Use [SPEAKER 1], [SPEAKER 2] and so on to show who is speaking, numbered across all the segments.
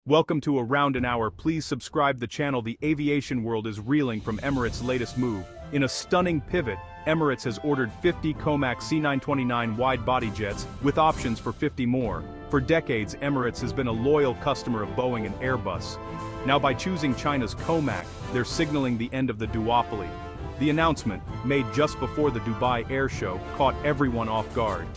[SPEAKER 1] Welcome to Around an Hour. Please subscribe the channel. The aviation world is reeling from Emirates' latest move. In a stunning pivot, Emirates has ordered 50 COMAC C929 wide-body jets, with options for 50 more. For decades, Emirates has been a loyal customer of Boeing and Airbus. Now by choosing China's COMAC, they're signaling the end of the duopoly. The announcement, made just before the Dubai Air Show, caught everyone off guard.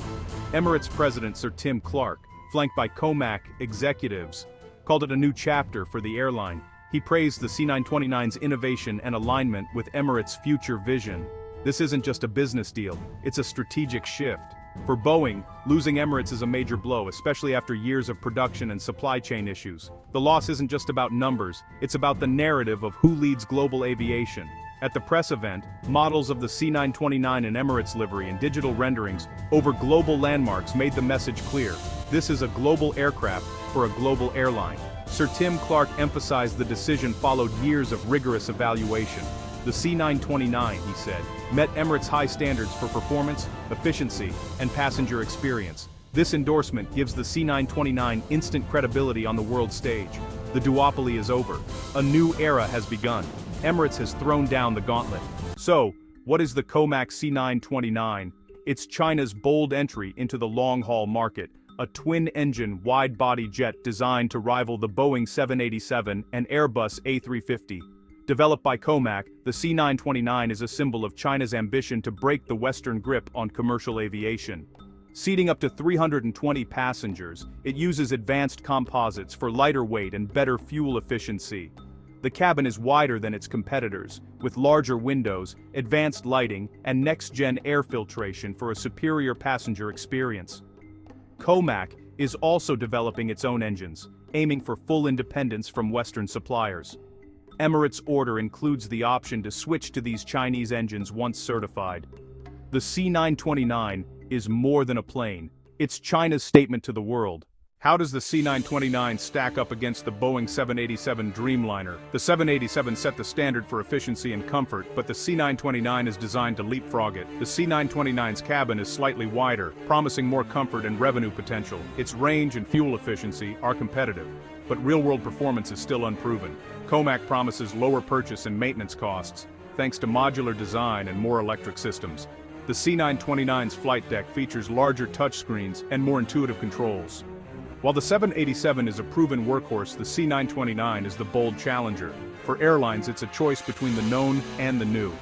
[SPEAKER 1] Emirates President Sir Tim Clark, flanked by COMAC executives, called it a new chapter for the airline. He praised the C929's innovation and alignment with Emirates' future vision. This isn't just a business deal, it's a strategic shift. For Boeing, losing Emirates is a major blow, especially after years of production and supply chain issues. The loss isn't just about numbers, it's about the narrative of who leads global aviation. At the press event, models of the C929 in Emirates livery and digital renderings over global landmarks made the message clear. This is a global aircraft for a global airline. Sir Tim Clark emphasized the decision followed years of rigorous evaluation. The C929, he said, met Emirates' high standards for performance, efficiency, and passenger experience. This endorsement gives the C929 instant credibility on the world stage. The duopoly is over. A new era has begun. Emirates has thrown down the gauntlet. So, what is the COMAC C929? It's China's bold entry into the long-haul market, a twin-engine wide-body jet designed to rival the Boeing 787 and Airbus A350. Developed by COMAC, the C929 is a symbol of China's ambition to break the Western grip on commercial aviation. Seating up to 320 passengers, it uses advanced composites for lighter weight and better fuel efficiency. The cabin is wider than its competitors, with larger windows, advanced lighting, and next-gen air filtration for a superior passenger experience. COMAC is also developing its own engines, aiming for full independence from Western suppliers. Emirates' order includes the option to switch to these Chinese engines once certified. The C929 is more than a plane. It's China's statement to the world. How does the C929 stack up against the Boeing 787 Dreamliner? The 787 set the standard for efficiency and comfort, but the C929 is designed to leapfrog it. The C929's cabin is slightly wider, promising more comfort and revenue potential. Its range and fuel efficiency are competitive, but real-world performance is still unproven. COMAC promises lower purchase and maintenance costs, thanks to modular design and more electric systems. The C929's flight deck features larger touchscreens and more intuitive controls. While the 787 is a proven workhorse, the C929 is the bold challenger. For airlines, it's a choice between the known and the new.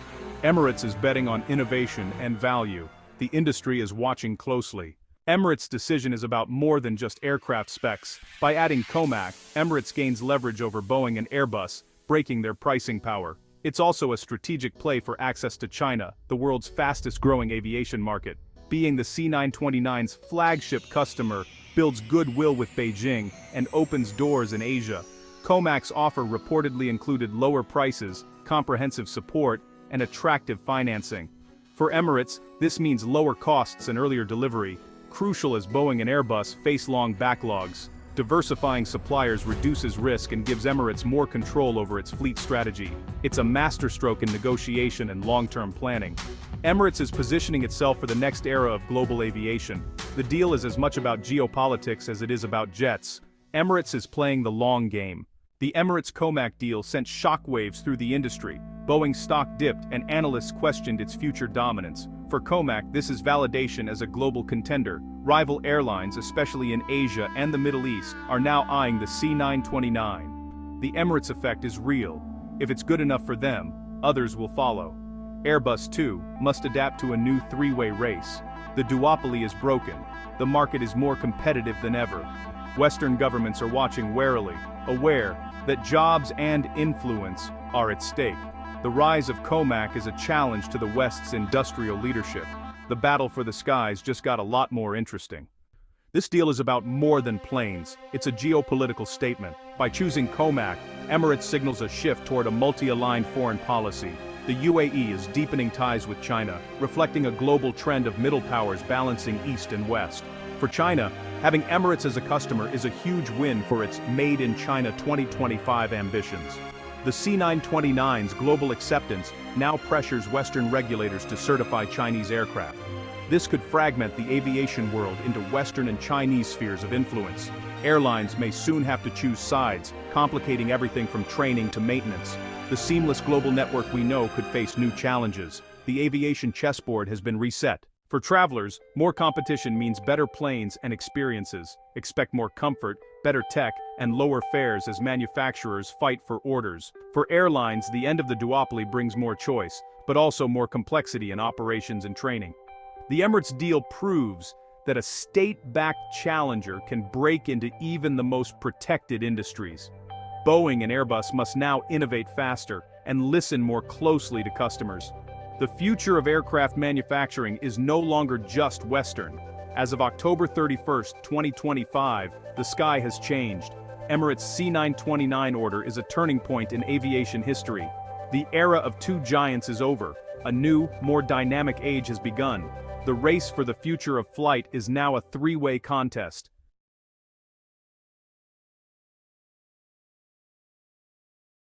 [SPEAKER 1] Emirates is betting on innovation and value. The industry is watching closely. Emirates' decision is about more than just aircraft specs. By adding COMAC, Emirates gains leverage over Boeing and Airbus, breaking their pricing power. It's also a strategic play for access to China, the world's fastest-growing aviation market. Being the C929's flagship customer builds goodwill with Beijing and opens doors in Asia. COMAC's offer reportedly included lower prices, comprehensive support, and attractive financing. For Emirates, this means lower costs and earlier delivery, crucial as Boeing and Airbus face long backlogs. Diversifying suppliers reduces risk and gives Emirates more control over its fleet strategy. It's a masterstroke in negotiation and long-term planning. Emirates is positioning itself for the next era of global aviation. The deal is as much about geopolitics as it is about jets. Emirates is playing the long game. The Emirates COMAC deal sent shockwaves through the industry. Boeing stock dipped and analysts questioned its future dominance. For COMAC, this is validation as a global contender. Rival airlines, especially in Asia and the Middle East, are now eyeing the C929. The Emirates effect is real. If it's good enough for them, others will follow. Airbus, too, must adapt to a new three-way race. The duopoly is broken. The market is more competitive than ever. Western governments are watching warily, aware that jobs and influence are at stake. The rise of COMAC is a challenge to the West's industrial leadership. The battle for the skies just got a lot more interesting. This deal is about more than planes. It's a geopolitical statement. By choosing COMAC, Emirates signals a shift toward a multi-aligned foreign policy. The UAE is deepening ties with China, reflecting a global trend of middle powers balancing East and West. For China, having Emirates as a customer is a huge win for its Made in China 2025 ambitions. The C929's global acceptance now pressures Western regulators to certify Chinese aircraft. This could fragment the aviation world into Western and Chinese spheres of influence. Airlines may soon have to choose sides, complicating everything from training to maintenance. The seamless global network we know could face new challenges. The aviation chessboard has been reset. For travelers, more competition means better planes and experiences. Expect more comfort, better tech, and lower fares as manufacturers fight for orders. For airlines, the end of the duopoly brings more choice, but also more complexity in operations and training. The Emirates deal proves that a state-backed challenger can break into even the most protected industries. Boeing and Airbus must now innovate faster and listen more closely to customers. The future of aircraft manufacturing is no longer just Western. As of October 31, 2025, the sky has changed. Emirates C929 order is a turning point in aviation history. The era of two giants is over. A new, more dynamic age has begun. The race for the future of flight is now a three-way contest.